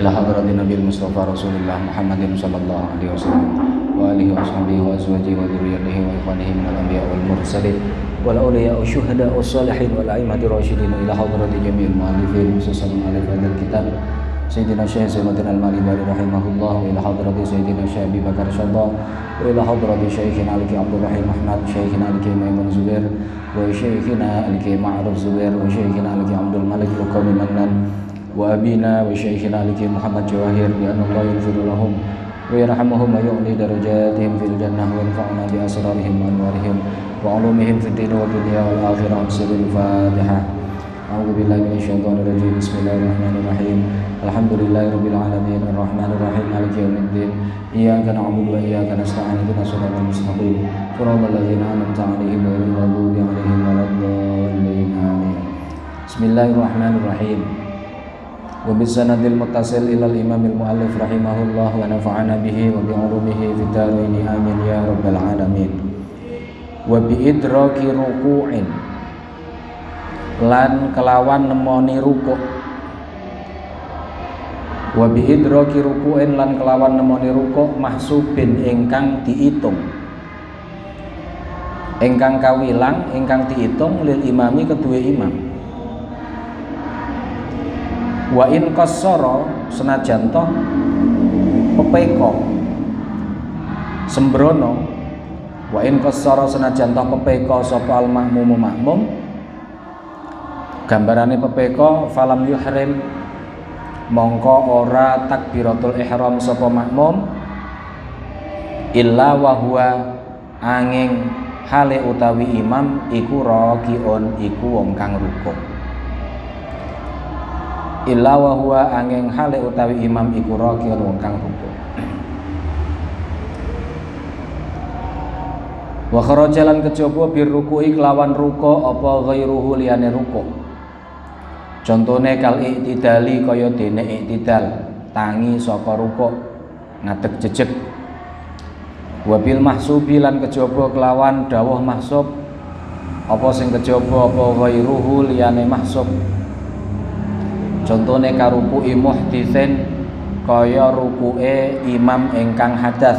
ila hadratin Nabil Mustafa Rasulullah Muhammadin sallallahu alaihi wasallam wa alihi wa sahbihi wa azwajihi wa dzurriyyatihi wa ikhwanihi minal anbiya wal mursalin wal awliya wa syuhada was salihin wal a'immati rasyidin ila hadrati jami'il mu'allifin khususan mu'allif hadzal kitab Sayyidina Syekh Zainuddin Al-Malibari rahimahullah wa ila hadrati Sayyidina Syekh Abi Bakar Syadda wa ila hadrati Syekhina Al-Ki Abdul Rahim Ahmad Syekhina Al-Ki Maimun Zubair wa Syekhina Al-Ki Ma'ruf Zubair wa Syekhina Al-Ki Abdul Malik Luqami Mannan wa abina wa Syekhina Al-Ki Muhammad Jawahir bi anna Allah yaghfiru lahum wa yarhamuhum wa yu'li darajatihim fil jannah wa yanfa'una bi asrarihim wa anwarihim wa ulumihim fid din wa dunya wal akhirah. Al-Fatihah. A'udzu billahi minasyaitonir rajim. Bismillahirrahmanirrahim. Alhamdulillahirabbil alamin arrahmanir rahim maliki yaumiddin. Iyyaka na'budu wa iyyaka nasta'in ihdinas siratal mustaqim. Shiratal ladzina an'amta 'alaihim ghairil maghdubi 'alaihim waladdallin. Amin. Bismillahirrahmanirrahim. Wa bisanadil muttasil ilal imamil muallif rahimahullah wa nafa'ana bihi wa bi 'ulumihi fid dharain amin ya rabbal alamin. Wa bi idraki ruku'in lan kelawan nemoni rukuk. Wa bi idraki ruku'in lan kelawan nemoni rukuk mahsubin ingkang diitung, ingkang kawilang ingkang diitung lil imami kedua imam. Wa in qassara senajan toh pepeko sembrono, wa in qassara senajan toh pepeko sapa al makmum makmum, gambarane pepeko falam yuhrim mongko ora takbiratul ihram sapa makmum illa wa huwa angin hale utawi imam iku rakiun iku wong kang rukuk. Illa wa huwa angin hale utawi imam iku rakiun wong kang rukuk. Wa kharajalan kejaba bir ruku'i kelawan ruko apa ghairuhu liyane ruko. Contone kal i'tidali kaya dene i'tidal tangi saka ruko ngadeg jejeg. Wa bil mahsubi lan kejaba kelawan dawuh mahsub apa sing kejaba apa ghairuhu liyane mahsub. Contone karuku'i muhditsin kaya ruku'e imam ingkang hadas.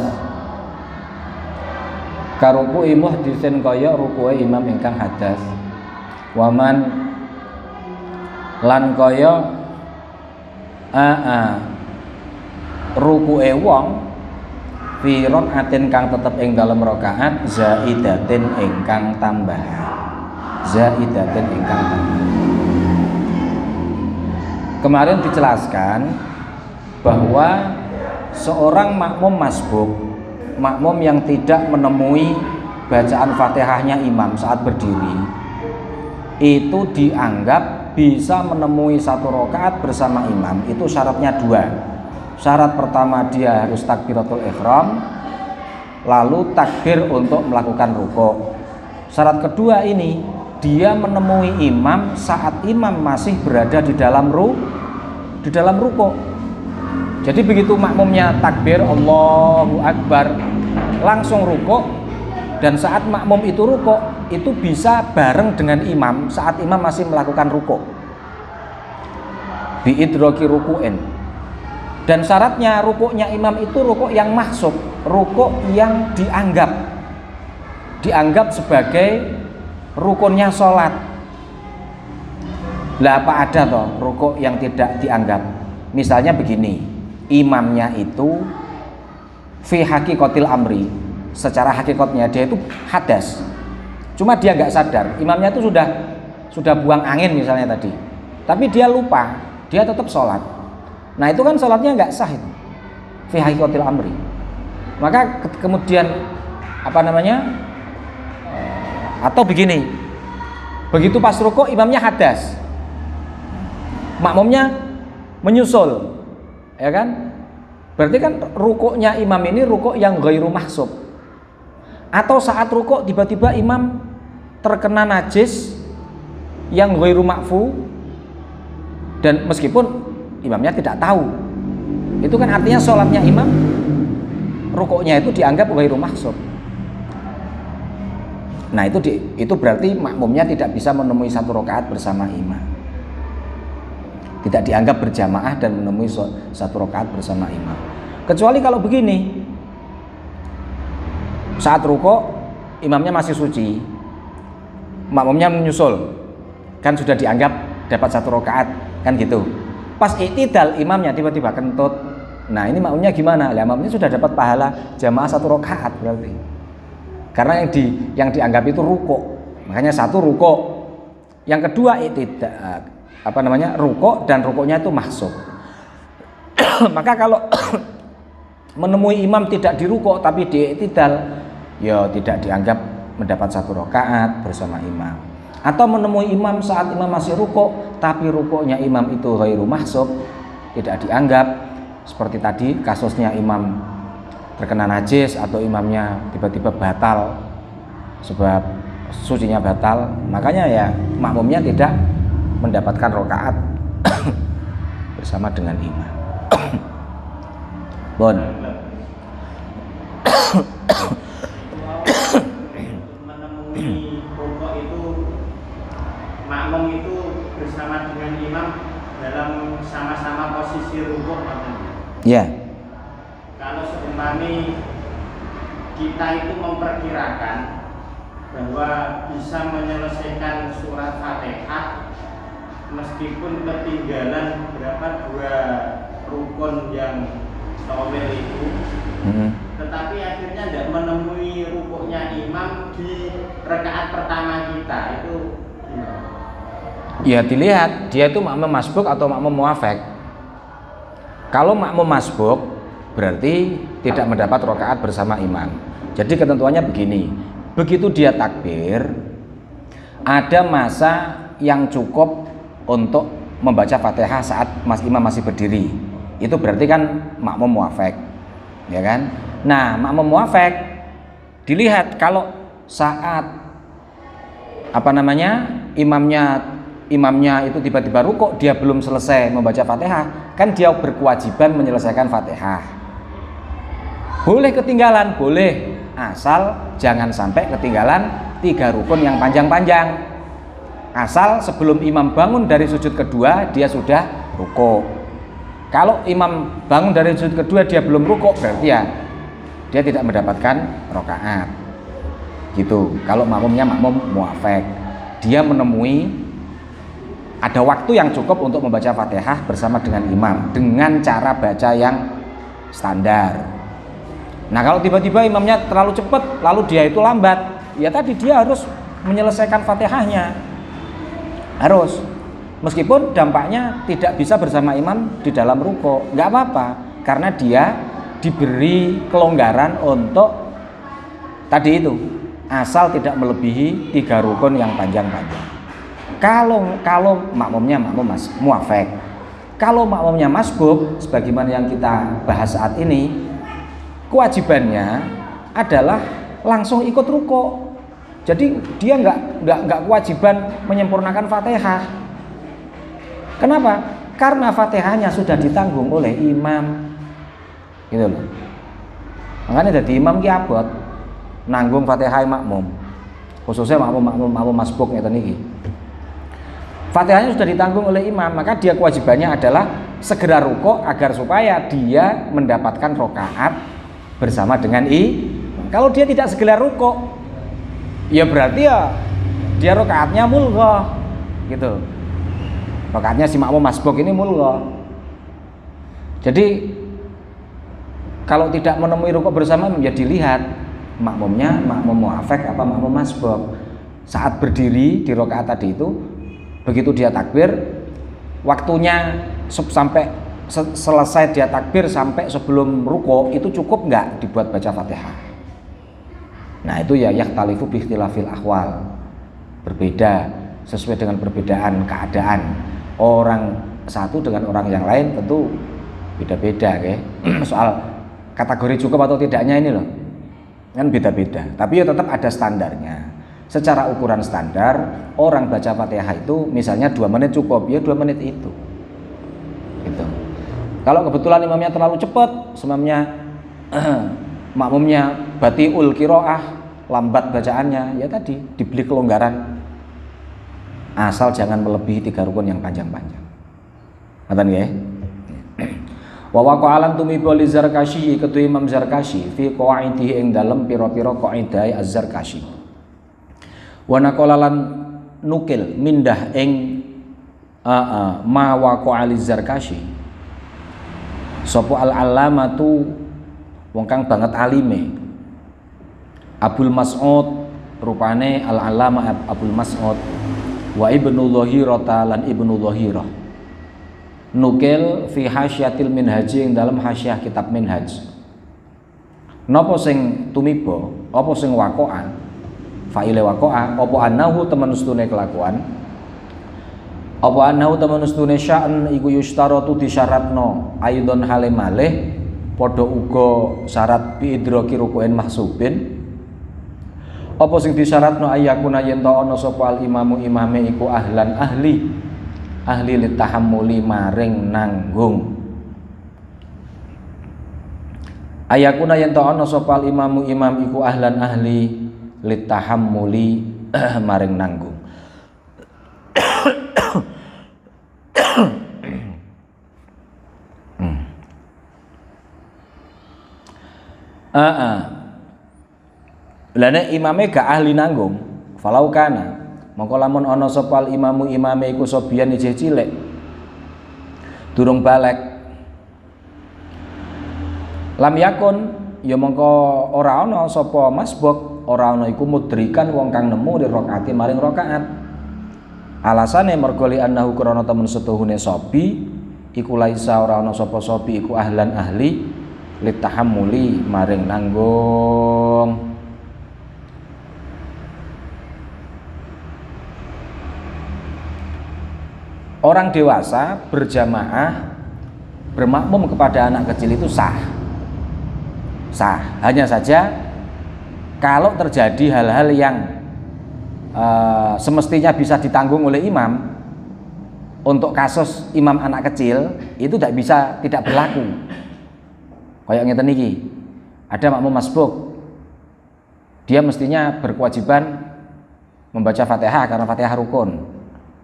Karuku'i muhditsin kaya ruku'e imam ingkang hadas. Waman lan kaya ruku'e wong fi rakaatin kang tetep ing dalem rakaat zaidatin ingkang tambah. Zaidatin ingkang tambah. Kemarin dijelaskan bahwa seorang makmum masbuk, makmum yang tidak menemui bacaan Fatihahnya imam saat berdiri, itu dianggap bisa menemui satu rakaat bersama imam. Itu syaratnya dua. Syarat pertama dia harus takbiratul ihram, lalu takbir untuk melakukan rukuk. Syarat kedua ini dia menemui imam saat imam masih berada di dalam rukuk. Jadi begitu makmumnya takbir Allahu Akbar langsung rukuk, dan saat makmum itu rukuk itu bisa bareng dengan imam saat imam masih melakukan rukuk. Bi idraki ruku'in. Dan syaratnya rukuknya imam itu rukuk yang mahsub, rukuk yang dianggap sebagai rukunnya sholat. Lah apa ada toh rukuk yang tidak dianggap? Misalnya begini, imamnya itu fi hakikatil amri, secara hakikatnya dia itu hadas, cuma dia nggak sadar, imamnya itu sudah buang angin misalnya tadi, tapi dia lupa, dia tetap sholat. Nah itu kan sholatnya nggak sah itu, fi hakikatil amri. Maka kemudian atau begini, begitu pas rukuk imamnya hadas, makmumnya menyusul, ya kan? Berarti kan rukuknya imam ini rukuk yang ghairu mahsub. Atau saat rukuk tiba-tiba imam terkena najis yang ghairu ma'fu, dan meskipun imamnya tidak tahu, itu kan artinya sholatnya imam, rukuknya itu dianggap ghairu mahsub. Nah itu berarti makmumnya tidak bisa menemui satu rakaat bersama imam. tidak dianggap berjamaah dan menemui satu rakaat bersama imam. Kecuali kalau begini, saat rukuk imamnya masih suci, makmumnya menyusul, kan sudah dianggap dapat satu rakaat, kan gitu. Pas i'tidal imamnya tiba-tiba kentut, nah ini makmumnya gimana? Lah makmumnya sudah dapat pahala jamaah satu rakaat berarti. Karena yang dianggap itu rukuk, makanya satu rukuk, yang kedua i'tidal, rukuk, dan rukuknya itu mahsub. Maka kalau menemui imam tidak di rukuk tapi di i'tidal, ya tidak dianggap mendapat satu rakaat bersama imam. Atau menemui imam saat imam masih rukuk tapi rukuknya imam itu ghairu mahsub, tidak dianggap. Seperti tadi kasusnya imam terkena najis atau imamnya tiba-tiba batal sebab sucinya batal, makanya ya makmumnya tidak mendapatkan rakaat bersama dengan imam. Bon. Menemui rukuk itu makmum itu bersama dengan imam dalam sama-sama posisi rukuk. Ya. Kalau seumpami kita itu memperkirakan bahwa bisa menyelesaikan surat Fatihah meskipun ketinggalan dua rukun yang tawil itu, tetapi akhirnya tidak menemui rukuknya imam di rakaat pertama kita, itu gimana? Ya dilihat dia itu makmum masbuk atau makmum muafek. Kalau makmum masbuk berarti tidak mendapat rakaat bersama imam. Jadi ketentuannya begini, begitu dia takbir ada masa yang cukup untuk membaca Fatihah saat imam masih berdiri. Itu berarti kan makmum muafek, ya kan? Nah, makmum muafek dilihat kalau saat imamnya itu tiba-tiba rukuk, dia belum selesai membaca Fatihah, kan dia berkewajiban menyelesaikan Fatihah. Boleh ketinggalan, boleh, asal jangan sampai ketinggalan 3 rukun yang panjang-panjang. Asal sebelum imam bangun dari sujud kedua dia sudah rukuk. Kalau imam bangun dari sujud kedua dia belum rukuk, berarti ya dia tidak mendapatkan rakaat. Gitu. Kalau makmumnya makmum muafek, dia menemui ada waktu yang cukup untuk membaca Fatihah bersama dengan imam dengan cara baca yang standar. Nah, kalau tiba-tiba imamnya terlalu cepat lalu dia itu lambat, ya tadi dia harus menyelesaikan Fatihahnya. Harus. Meskipun dampaknya tidak bisa bersama imam di dalam rukuk, nggak apa-apa, karena dia diberi kelonggaran untuk tadi itu, asal tidak melebihi 3 rukun yang panjang-panjang. Kalau makmumnya makmum muafek, kalau makmumnya masbuk, sebagaimana yang kita bahas saat ini, kewajibannya adalah langsung ikut rukuk. Jadi dia nggak kewajiban menyempurnakan Fatihah. Kenapa? Karena Fatihahnya sudah ditanggung oleh imam, gitu loh. Makanya jadi imam ki abot nanggung Fatihah makmum, khususnya makmum masbuk ngeten iki. Fatihahnya sudah ditanggung oleh imam, maka dia kewajibannya adalah segera rukuk agar supaya dia mendapatkan rakaat bersama dengan Kalau dia tidak segera rukuk, ya berarti ya dia rakaatnya mulghah, gitu. Rakaatnya si makmum masbuk ini mulghah. Jadi kalau tidak menemui rukuk bersama menjadi dilihat makmumnya makmum muafek apa makmum masbuk. Saat berdiri di rakaat tadi itu, begitu dia takbir, waktunya sampai selesai dia takbir sampai sebelum rukuk itu cukup nggak dibuat baca Fatihah. Nah itu ya yakhtalifu bi ikhtilafil ahwal, berbeda sesuai dengan perbedaan keadaan orang satu dengan orang yang lain, tentu beda-beda ya. Soal kategori cukup atau tidaknya ini loh kan beda-beda, tapi ya tetap ada standarnya. Secara ukuran standar orang baca Fatihah itu misalnya 2 menit cukup, ya 2 menit itu gitu. Kalau kebetulan imamnya terlalu cepat, makmumnya batiul qiraah, lambat bacaannya, ya tadi diberi kelonggaran, asal jangan melebihi 3 rukun yang panjang-panjang. Ngoten nggih. Wa waqa'alan tumiba li Zarkashi ketu Imam Zarkashi fi qawaidih ing dalem pira-pira qaidah Az-Zarkashi. Wa naqalalan nukil mindah ing ma waqa'al Zarkashi. Sapa al-allamatu wong kang banget alime. Abdul Mas'ud rupane al-allamah Abdul Mas'ud wa Ibnu Dhahirah lan Ibnu Dhahirah. Nukil fi hasyiatil minhaji ing dalam hasyiah kitab minhaj. Napa sing tumiba, apa sing waqa'an? Fa'ile waqa'a, apa annahu temen ustune kelakuan? Apa annahu temen ustune sya'an iku yustaratu disyaratno aidon hale malih padha uga syarat bi idraki ruku'in mahsubin. Apa sing disyaratno ayakuna yen ta ana sapa al imamu imame iku ahlan ahli litahammuli maring nanggung. Ayakuna yen ta ana sapa imamu imam iku ahlan ahli litahammuli maring nanggung. Lane imame gak ahli nanggung, falau kana mongko lamun ana sapa imamu imame iku sobian isih cilik durung balek lam yakun ya mongko ora ana sapa masbuk ora ana iku mudrikan wong kang nemu di rakaat maring rakaat alasane mergo li annahu krana temen setuhune sobi iku laisa ora ana sapa sobi iku ahlan ahli litahammuli maring nanggung. Orang dewasa berjamaah bermakmum kepada anak kecil itu sah. Hanya saja kalau terjadi hal-hal yang semestinya bisa ditanggung oleh imam, untuk kasus imam anak kecil itu tidak berlaku. Kayak ngeten niki. Ada makmum masbuk. Dia mestinya berkewajiban membaca Fatihah karena Fatihah rukun.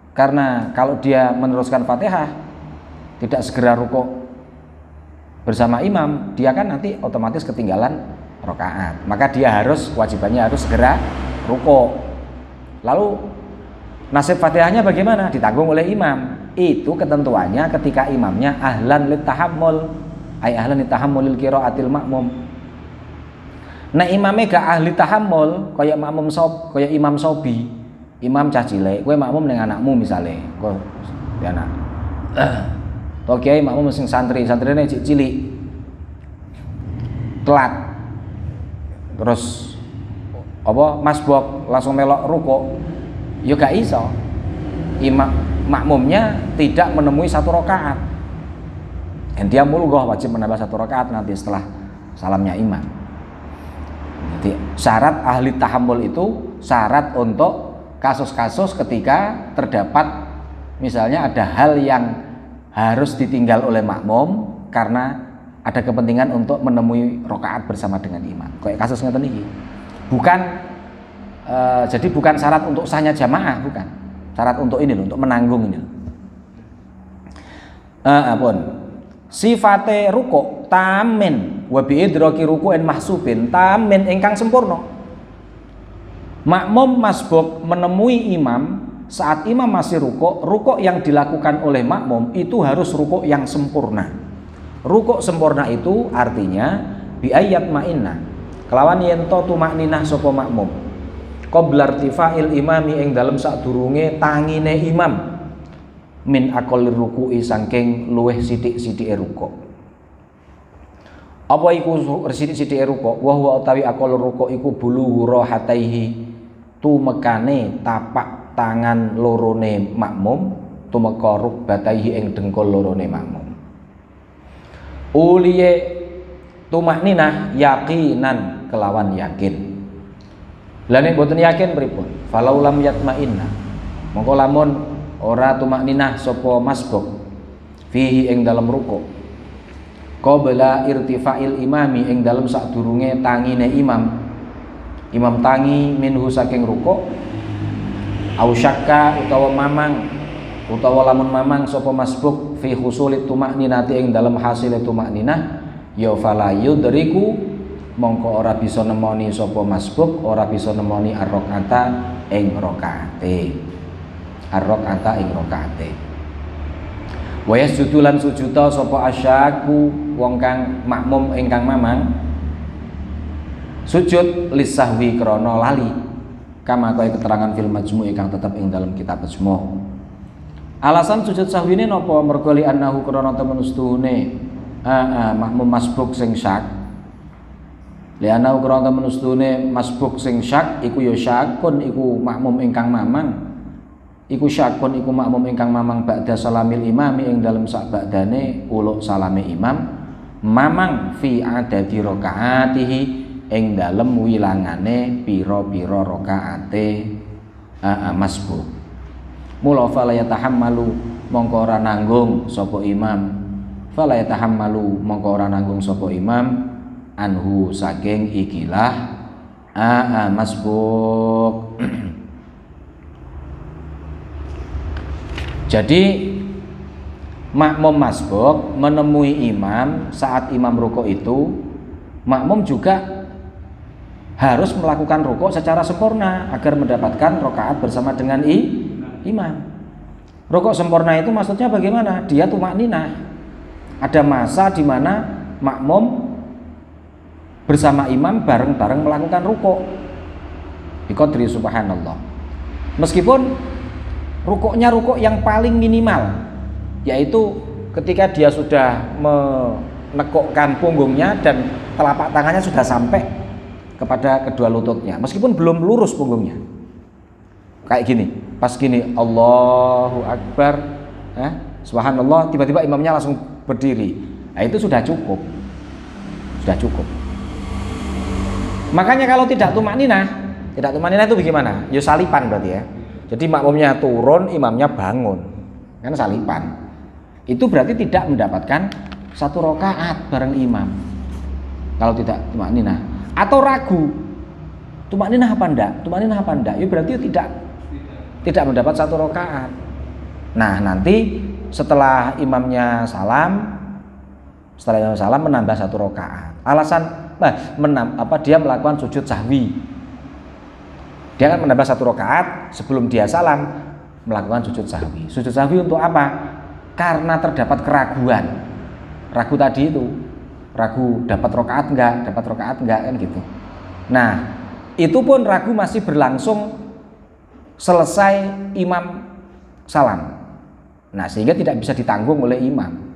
Karena kalau dia meneruskan Fatihah tidak segera rukuk bersama imam, dia kan nanti otomatis ketinggalan rakaat. Maka dia kewajibannya harus segera rukuk. Lalu nasib Fatihahnya bagaimana? Ditanggung oleh imam. Itu ketentuannya ketika imamnya ahlan litahammul, ay ahlan litahammulil qiraatil makmum. Nah imamnya gak ahli tahammul kayak imam sobi. Imam cah cilik, kowe makmum ning anakmu misale, kowe ya anak. To kiai makmum sing santrine cik cilik. Telat. Terus apa masbuk langsung melok rukuk. Ya gak iso. Makmumnya tidak menemui satu rakaat. Dan dia mulghah wajib menambah satu rakaat nanti setelah salamnya imam. Jadi syarat ahli tahammul itu syarat untuk kasus-kasus ketika terdapat misalnya ada hal yang harus ditinggal oleh makmum karena ada kepentingan untuk menemui rakaat bersama dengan imam. Kayak kasus ngeten iki. Jadi bukan syarat untuk sahnya jamaah, bukan. Syarat untuk ini loh, untuk menanggung ini. Sifate rukuk tamin wa bi idraki ruku'in mahsubin tamin ingkang sempurna. Makmum masbuk menemui imam saat imam masih rukuk yang dilakukan oleh makmum itu harus rukuk yang sempurna. Rukuk sempurna itu artinya bi ayat ma'inna kelawan yen to tumakninah sapa makmum qabla irtifa'il imami ing dalem sadurunge tangine imam min aqallir ruku'i saking luweh sithik-sithike rukuk. Apa iku sithik-sithike rukuk? Wa huwa utawi aqallur rukuk iku bulu rohataihi tumekane tapak tangan lorone makmum tumeka rukbataihi ing dengkul lorone makmum. Uliye tumakninah yakinan kelawan yakin. Lah nek mboten yakin pripun? Falau lam yatma'inna. Mongko lamun ora tumakninah sapa masbuk fihi ing dalam rukuk. Qabla irtifa'il imami ing dalam sadurunge tangine imam. Imam tangi minhu saking rukuk au syakka utawa mamang utawa lamun mamang sapa masbuk fi husulit tumakninati ing dalem hasil tumakninah ya fala yudriku mongko ora bisa nemoni sapa masbuk ora bisa nemoni ar-rakaata ing rakaate ing rakaate wa yasjudu lan sujuda sapa asyaku wong kang makmum ingkang mamang sujud lisahwi krana lali kama kaya keterangan fil majmu' ingkang tetep ing dalam kitab majmu'. Alasan sujud sahwine napa? Mergo li annahu krana temen ustuhune makmum masbuk sing syak. Li annahu krana temen ustuhune masbuk sing syak iku ya syakun iku makmum ingkang mamang. Iku syakun iku makmum ingkang mamang ba'da salamil imami ing dalem sak ba'dane uluk salame imam mamang fi adadi rakaatihi ing dalem wilangane pira-pira rakaate masbuk. Mula fala yatahammalu mongko ora nanggung sapa imam fala yatahammalu mongko ora nanggung sapa imam anhu saking ikilah masbuk. Jadi makmum masbuk menemui imam saat imam rukuk itu, makmum juga harus melakukan rukuk secara sempurna agar mendapatkan rakaat bersama dengan imam. Rukuk sempurna itu maksudnya bagaimana? Dia tumakninah. Ada masa di mana makmum bersama imam bareng-bareng melakukan rukuk. Biqadri subhanallah. Meskipun rukuknya rukuk yang paling minimal, yaitu ketika dia sudah menekukkan punggungnya dan telapak tangannya sudah sampai kepada kedua lututnya, meskipun belum lurus punggungnya. Kayak gini, pas gini Allahu Akbar, subhanallah, tiba-tiba imamnya langsung berdiri. Nah, itu sudah cukup. Sudah cukup. Makanya kalau tidak tumakninah itu bagaimana? Ya salipan berarti ya. Jadi makmumnya turun, imamnya bangun. Kan salipan. Itu berarti tidak mendapatkan satu rakaat bareng imam. Kalau tidak tumakninah atau ragu. Tumakninah apa enggak? Ya berarti tidak mendapat satu rakaat. Nah, nanti setelah imamnya salam menambah satu rakaat. Alasan dia melakukan sujud sahwi. Dia akan menambah satu rakaat sebelum dia salam melakukan sujud sahwi. Sujud sahwi untuk apa? Karena terdapat keraguan. Ragu tadi itu, ragu dapat rakaat enggak kan gitu. Nah, itu pun ragu masih berlangsung selesai imam salam. Nah, sehingga tidak bisa ditanggung oleh imam.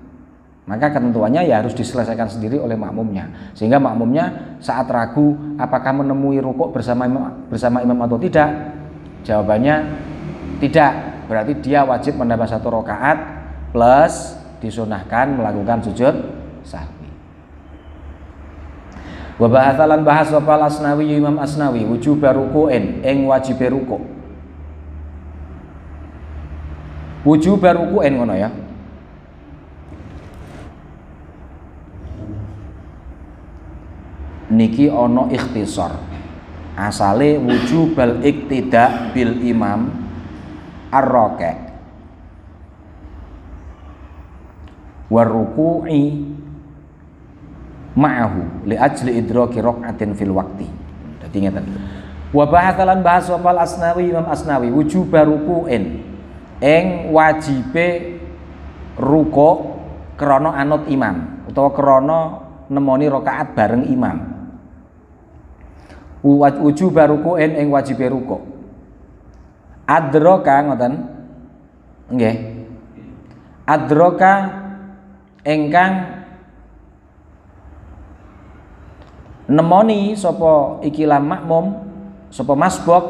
Maka ketentuannya ya harus diselesaikan sendiri oleh makmumnya. Sehingga makmumnya saat ragu apakah menemui rukuk bersama imam atau tidak, jawabannya tidak. Berarti dia wajib menambah satu rakaat plus disunahkan melakukan sujud sahwi. Wa ba'atsalan bahas wafal Asnawi Imam Asnawi wujub ruku'in ing wajib rukuk. Wujub ruku'in ngono ya. Niki ono ikhtisar. Asale wujubal iktida bil imam ar-raka' waruku'i ma'ahu li ajli idraki rak'atin fil waqti. Dadi ngeten. Wa bahatsalan bahas wafal Asnawi Imam Asnawi wujub ruku'in ing wajibe rukuk krana anut imam utawa krana nemoni rakaat bareng imam. Wujub ruku'in ing wajibe rukuk. Adraka ngoten. Nggih. Adraka ingkang nemoni sapa ikilah makmum sapa masbuk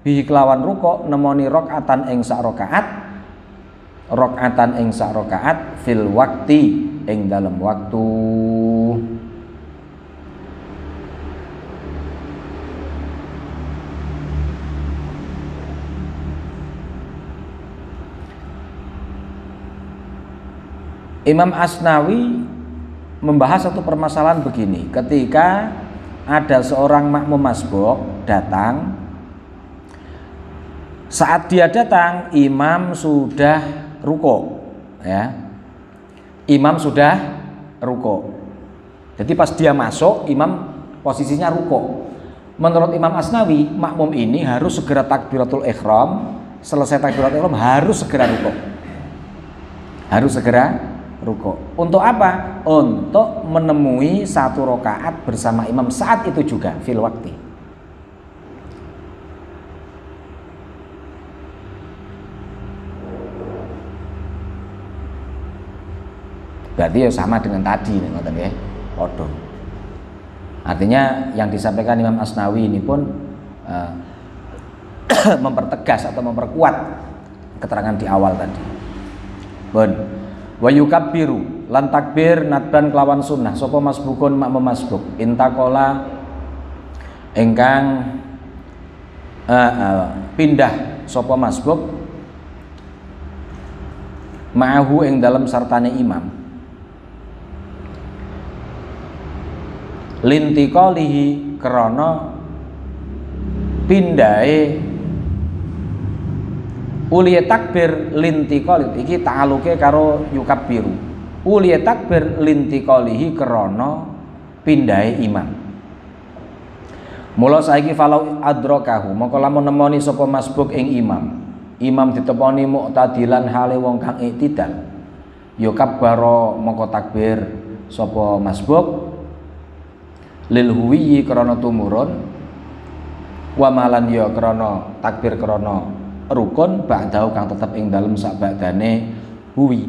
bihi kelawan rukuk nemoni rakaatan ing sak rakaat fil waqti ing dalam waktu. Imam Asnawi membahas satu permasalahan begini, ketika ada seorang makmum masbuk datang Saat dia datang, imam sudah ruko, ya. Imam sudah ruko. Jadi pas dia masuk, imam posisinya ruko. Menurut Imam Asnawi, makmum ini harus segera takbiratul ihram. Selesai takbiratul ihram harus segera ruko. Harus segera ruko. Untuk apa? Untuk menemui satu rakaat bersama imam saat itu juga fil waqti. Berarti ya sama dengan tadi nih, ngoten nggih. Padha. Artinya yang disampaikan Imam Asnawi ini pun mempertegas atau memperkuat keterangan di awal tadi. Bon. Wa yukabbiru lan takbir nadban kelawan sunnah sapa masbukun makmum masbuk intakola ingkang pindah sapa masbuk ma'ahu ing dalam sartane imam lintikolihi krana pindahe uliya takbir lintikoli iki ta'aluke karo yukabbiru uliya takbir lintikolihi krana pindahe imam. Mula saiki falau adrakahu maka lamun nemoni sapa masbuk ing imam diteponi mu'tadilan hale wong kang iktidal ya kabbara maka takbir sapa masbuk lil huwiyi krana tumurun wa malan ya krana takbir krana rukun ba'dahu kang tetep ing dalem sak badane huwi.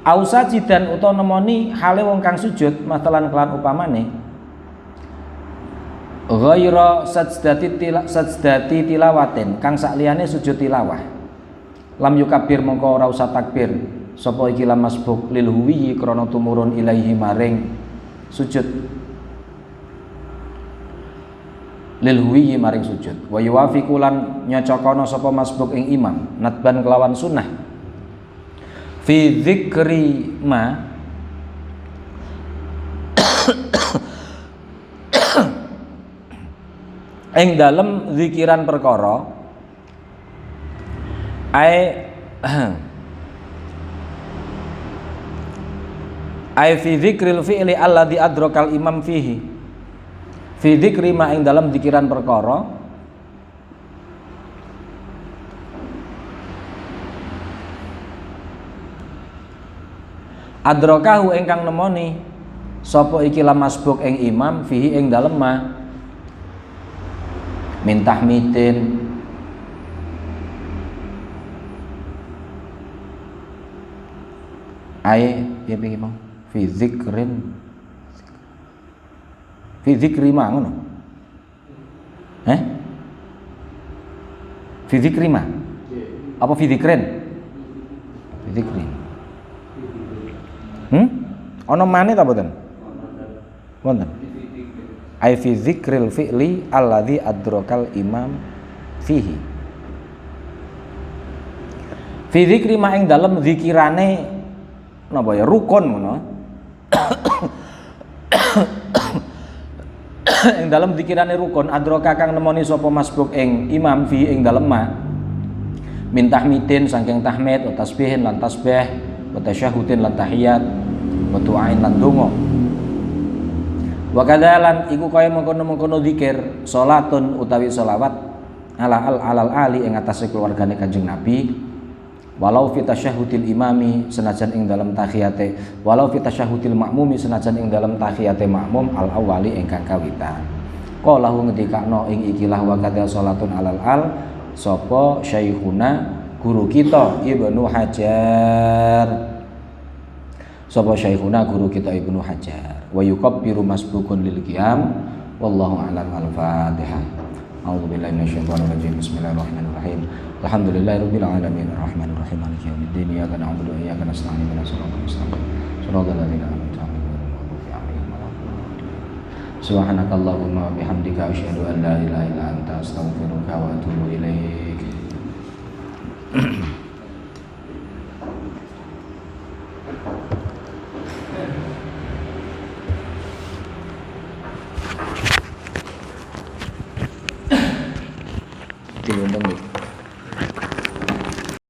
Ausa jidan utawa nemoni hale wong kang sujud masalan kelan upamane ghaira sajdati tilawatin kang sakliyane sujud tilawah lam yukabbir mongko ora usah takbir sapa iki lam masbuk lil huwi krana tumurun ilaihi maring sujud lil huwi maring sujud wa yuwafiqu lan nyocokono sapa masbuk ing imam nadban kelawan sunnah fi dzikri ma ing dalem zikiran perkara ai fi dzikril fi'li alladzi adrakal imam fihi fi dzikri ma ing dalam zikiran perkara adrakahu ingkang nemoni sapa iki la masbuk ing imam fihi ing dalem ma min tahmidin ai piye piye mau fi dzikri ma ngono fi dzikri ma apa fi dzikrin fi dzikri ana mane ta mboten wonten ai fi dzikril fi'li alladzi adrakal imam fihi fi dzikri ma ing dalem zikirane napa ya rukun ngono ing dalem zikirane rukun adraka kang nemoni sapa masbuk ing imam fi ing dalem ma min tahmidin saking tahmid wa tasbihin lan tasbih wa tasyahudin lan tahiyat wa du'ain lan donga wa kadzalan iku kaya mengkono-mengkono zikir salatun utawi selawat alal ali ing atase keluargane Kanjeng Nabi walau fi tasyahudil imami senajan ing dalam tahiyate walau fi tasyahudil makmumi senajan ing dalam tahiyate makmum al awali ingkang kawitan qala hu ngendikakno ing ikilah wa kadza salatun alal al sapa syekhuna guru kita Ibnu Hajar sapa syekhuna guru kita Ibnu Hajar wa yukabbiru masbukun lil qiyam wallahu a'lam. Al-Fatihah. A'udzubillahi minasyaitonir rajim. Bismillahirrahmanirrahim. Alhamdulillahirabbil alamin arrahmanir rahim maliki yaumiddin iyyaka na'budu wa iyyaka nasta'in ihdinas siratal mustaqim siratal ladzina an'amta 'alaihim ghairil maghdubi 'alaihim waladdallin. Subhanakallahumma wa bihamdika asyhadu an la ilaha illa anta astaghfiruka wa atubu ilaik. diundang nih.